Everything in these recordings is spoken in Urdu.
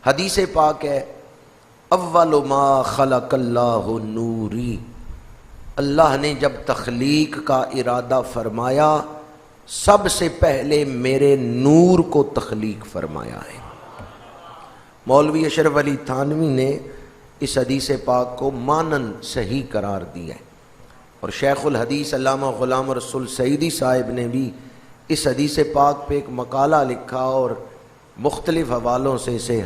حدیث پاک ہے اول ما خلق اللہ نوری، اللہ نے جب تخلیق کا ارادہ فرمایا سب سے پہلے میرے نور کو تخلیق فرمایا ہے۔ مولوی اشرف علی تھانوی نے اس حدیث پاک کو مانن صحیح قرار دیا ہے، اور شیخ الحدیث علامہ غلام رسول سعیدی صاحب نے بھی اس حدیث پاک پہ ایک مقالہ لکھا اور مختلف حوالوں سے اسے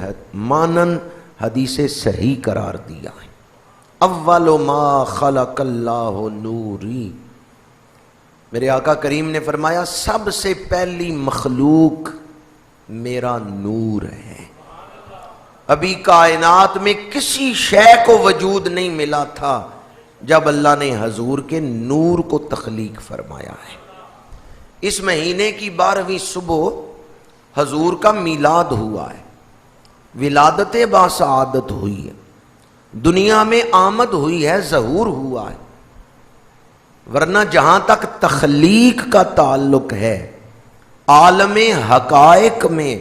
مانن حدیث صحیح قرار دیا ہے۔ اول ما خلق اللہ نوری، میرے آقا کریم نے فرمایا سب سے پہلی مخلوق میرا نور ہے۔ ابھی کائنات میں کسی شے کو وجود نہیں ملا تھا جب اللہ نے حضور کے نور کو تخلیق فرمایا ہے۔ اس مہینے کی 12ویں صبح حضور کا میلاد ہوا ہے، ولادت باسعادت ہوئی ہے، دنیا میں آمد ہوئی ہے، ظہور ہوا ہے، ورنہ جہاں تک تخلیق کا تعلق ہے عالم حقائق میں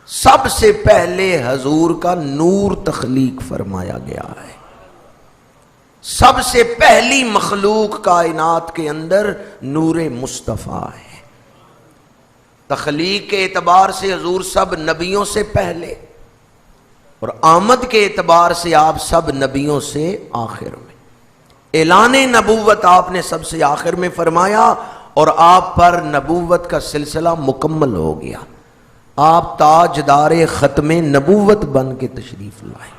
سب سے پہلے حضور کا نور تخلیق فرمایا گیا ہے۔ سب سے پہلی مخلوق کائنات کے اندر نور مصطفیٰ ہے۔ تخلیق کے اعتبار سے حضور سب نبیوں سے پہلے، اور آمد کے اعتبار سے آپ سب نبیوں سے آخر میں۔ اعلان نبوت آپ نے سب سے آخر میں فرمایا، اور آپ پر نبوت کا سلسلہ مکمل ہو گیا، آپ تاجدار ختم نبوت بن کے تشریف لائے۔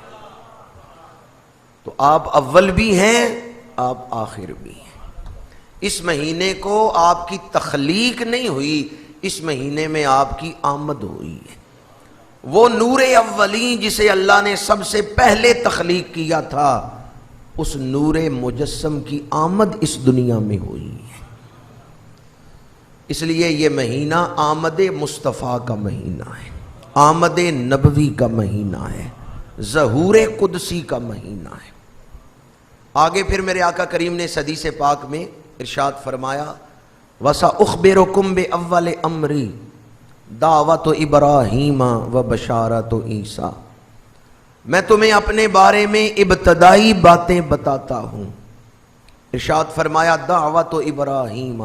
تو آپ اول بھی ہیں، آپ آخر بھی ہیں۔ اس مہینے کو آپ کی تخلیق نہیں ہوئی، اس مہینے میں آپ کی آمد ہوئی ہے۔ وہ نور اولین جسے اللہ نے سب سے پہلے تخلیق کیا تھا، اس نور مجسم کی آمد اس دنیا میں ہوئی ہے۔ اس لیے یہ مہینہ آمد مصطفیٰ کا مہینہ ہے، آمد نبوی کا مہینہ ہے، ظہور قدسی کا مہینہ ہے۔ آگے پھر میرے آقا کریم نے اس حدیث پاک میں ارشاد فرمایا وَسَأُخْبِرُكُمْ بِأَوَّلِ أَمْرِ دعوت ابراہیم و بشارت عیسیٰ، میں تمہیں اپنے بارے میں ابتدائی باتیں بتاتا ہوں۔ ارشاد فرمایا دعوت ابراہیم،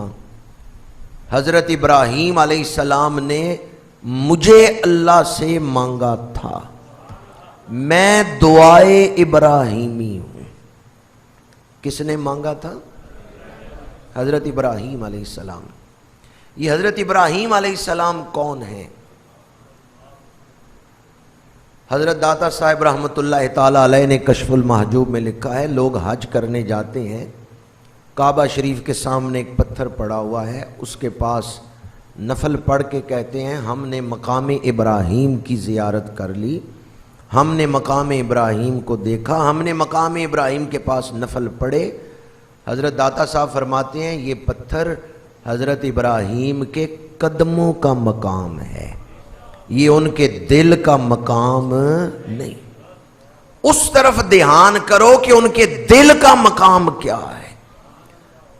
حضرت ابراہیم علیہ السلام نے مجھے اللہ سے مانگا تھا، میں دعائے ابراہیمی ہوں۔ کس نے مانگا تھا؟ حضرت ابراہیم علیہ السلام۔ یہ حضرت ابراہیم علیہ السلام کون ہیں؟ حضرت داتا صاحب رحمۃ اللہ تعالی علیہ نے کشف المحجوب میں لکھا ہے، لوگ حج کرنے جاتے ہیں، کعبہ شریف کے سامنے ایک پتھر پڑا ہوا ہے، اس کے پاس نفل پڑھ کے کہتے ہیں ہم نے مقام ابراہیم کی زیارت کر لی، ہم نے مقام ابراہیم کو دیکھا، ہم نے مقام ابراہیم کے پاس نفل پڑھے۔ حضرت داتا صاحب فرماتے ہیں یہ پتھر حضرت ابراہیم کے قدموں کا مقام ہے، یہ ان کے دل کا مقام نہیں۔ اس طرف دھیان کرو کہ ان کے دل کا مقام کیا ہے۔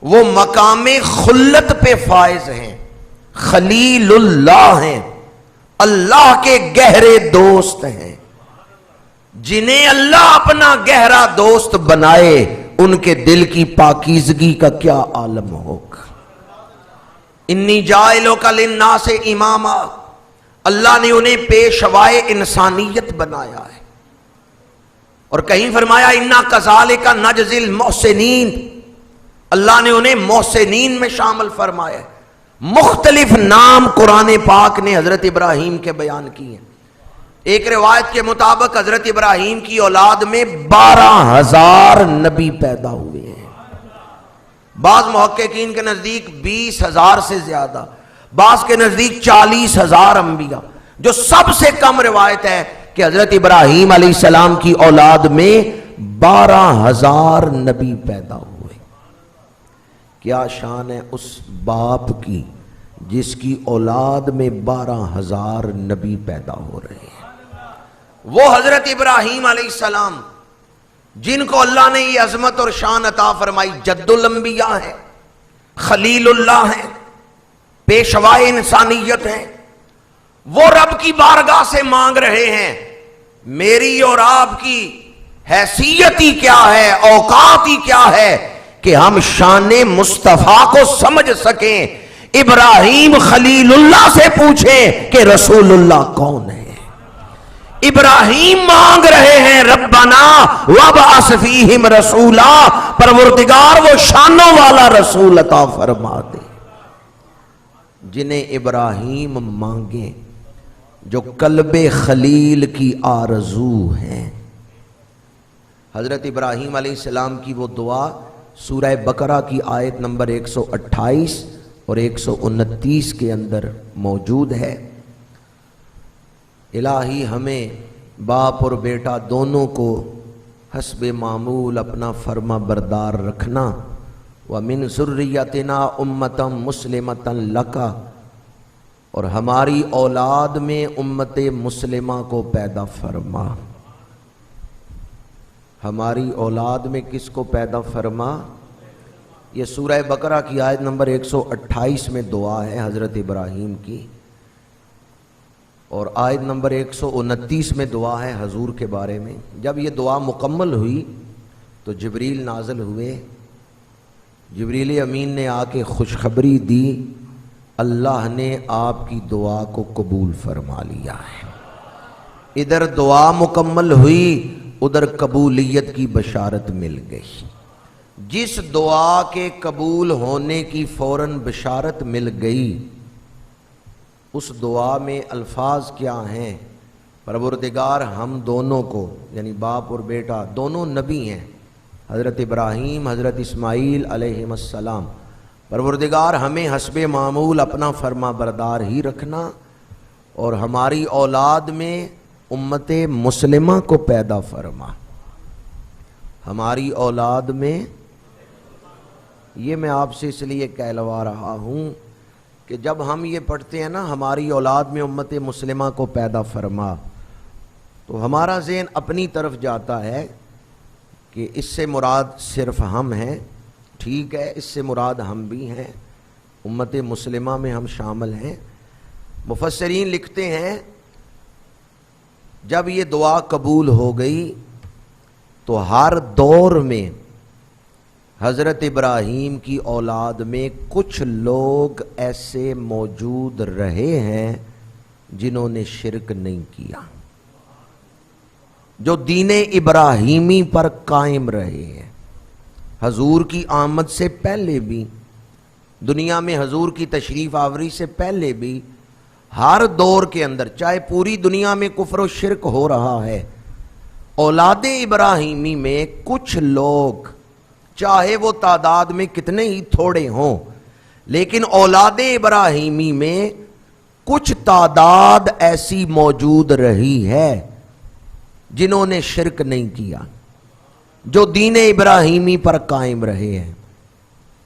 وہ مقام خلت پہ فائز ہیں، خلیل اللہ ہیں، اللہ کے گہرے دوست ہیں۔ جنہیں اللہ اپنا گہرا دوست بنائے ان کے دل کی پاکیزگی کا کیا عالم ہوگا۔ انی جاعلک للناس اماما، اللہ نے انہیں پیشوائے انسانیت بنایا ہے، اور کہیں فرمایا انا کذالک نجزی المحسنین، اللہ نے انہیں محسنین میں شامل فرمایا ہے۔ مختلف نام قرآن پاک نے حضرت ابراہیم کے بیان کیے ہیں۔ ایک روایت کے مطابق حضرت ابراہیم کی اولاد میں 12,000 نبی پیدا ہوئے ہیں، بعض محققین کے نزدیک 20,000 سے زیادہ، بعض کے نزدیک 40,000 انبیاء۔ جو سب سے کم روایت ہے کہ حضرت ابراہیم علیہ السلام کی اولاد میں 12,000 نبی پیدا ہوئے۔ کیا شان ہے اس باپ کی جس کی اولاد میں 12,000 نبی پیدا ہو رہے ہیں۔ وہ حضرت ابراہیم علیہ السلام جن کو اللہ نے یہ عظمت اور شان عطا فرمائی، جد الانبیاء ہے، خلیل اللہ ہے، پیشوائے انسانیت ہیں، وہ رب کی بارگاہ سے مانگ رہے ہیں میری اور آپ کی حیثیت ہی کیا ہے، اوقات ہی کیا ہے کہ ہم شان مصطفیٰ کو سمجھ سکیں۔ ابراہیم خلیل اللہ سے پوچھیں کہ رسول اللہ کون ہے۔ ابراہیم مانگ رہے ہیں ربنا وابعث فیہم رسولا، پروردگار وہ شانوں والا رسول عطا فرما دے جنہیں ابراہیم مانگیں، جو قلب خلیل کی آرزو ہے۔ حضرت ابراہیم علیہ السلام کی وہ دعا سورہ بقرہ کی آیت نمبر 128 اور 129 کے اندر موجود ہے۔ الہی ہمیں باپ اور بیٹا دونوں کو حسب معمول اپنا فرما بردار رکھنا، وَمِن ذُرِّيَّتِنَا أُمَّةً مُسْلِمَةً لَكَ، اور ہماری اولاد میں امت مسلمہ کو پیدا فرما۔ ہماری اولاد میں کس کو پیدا فرما؟ یہ سورہ بقرہ کی آیت نمبر 128 میں دعا ہے حضرت ابراہیم کی، اور آیت نمبر 129 میں دعا ہے حضور کے بارے میں۔ جب یہ دعا مکمل ہوئی تو جبریل نازل ہوئے، جبریل امین نے آ کے خوشخبری دی، اللہ نے آپ کی دعا کو قبول فرما لیا ہے۔ ادھر دعا مکمل ہوئی، ادھر قبولیت کی بشارت مل گئی۔ جس دعا کے قبول ہونے کی فوراً بشارت مل گئی، اس دعا میں الفاظ کیا ہیں؟ پروردگار ہم دونوں کو، یعنی باپ اور بیٹا دونوں نبی ہیں، حضرت ابراہیم حضرت اسماعیل علیہ السلام، پروردگار ہمیں حسب معمول اپنا فرما بردار ہی رکھنا، اور ہماری اولاد میں امت مسلمہ کو پیدا فرما۔ ہماری اولاد میں، یہ میں آپ سے اس لیے کہلوا رہا ہوں کہ جب ہم یہ پڑھتے ہیں نا ہماری اولاد میں امت مسلمہ کو پیدا فرما، تو ہمارا ذہن اپنی طرف جاتا ہے کہ اس سے مراد صرف ہم ہیں۔ ٹھیک ہے، اس سے مراد ہم بھی ہیں، امت مسلمہ میں ہم شامل ہیں۔ مفسرین لکھتے ہیں جب یہ دعا قبول ہو گئی تو ہر دور میں حضرت ابراہیم کی اولاد میں کچھ لوگ ایسے موجود رہے ہیں جنہوں نے شرک نہیں کیا، جو دین ابراہیمی پر قائم رہے ہیں۔ حضور کی آمد سے پہلے بھی، دنیا میں حضور کی تشریف آوری سے پہلے بھی، ہر دور کے اندر، چاہے پوری دنیا میں کفر و شرک ہو رہا ہے، اولاد ابراہیمی میں کچھ لوگ، چاہے وہ تعداد میں کتنے ہی تھوڑے ہوں، لیکن اولاد ابراہیمی میں کچھ تعداد ایسی موجود رہی ہے جنہوں نے شرک نہیں کیا، جو دین ابراہیمی پر قائم رہے ہیں۔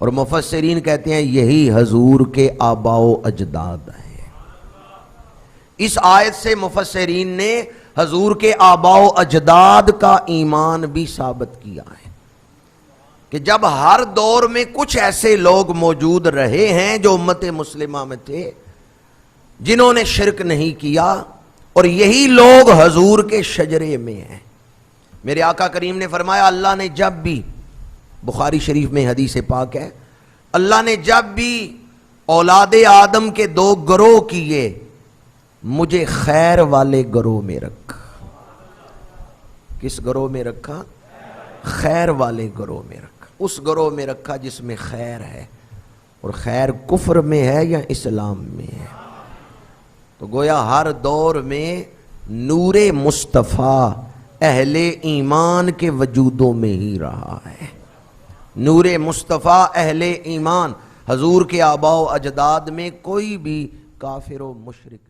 اور مفسرین کہتے ہیں یہی حضور کے آباء و اجداد ہیں۔ اس آیت سے مفسرین نے حضور کے آباء و اجداد کا ایمان بھی ثابت کیا ہے کہ جب ہر دور میں کچھ ایسے لوگ موجود رہے ہیں جو امت مسلمہ میں تھے جنہوں نے شرک نہیں کیا، اور یہی لوگ حضور کے شجرے میں ہیں۔ میرے آقا کریم نے فرمایا، اللہ نے جب بھی، بخاری شریف میں حدیث پاک ہے، اللہ نے جب بھی اولاد آدم کے دو گروہ کیے، مجھے خیر والے گروہ میں رکھا۔ کس گروہ میں رکھا؟ خیر والے گروہ میں رکھا، اس گروہ میں رکھا جس میں خیر ہے، اور خیر کفر میں ہے یا اسلام میں ہے۔ تو گویا ہر دور میں نور مصطفیٰ اہل ایمان کے وجودوں میں ہی رہا ہے۔ نور مصطفیٰ اہل ایمان، حضور کے آباء و اجداد میں کوئی بھی کافر و مشرک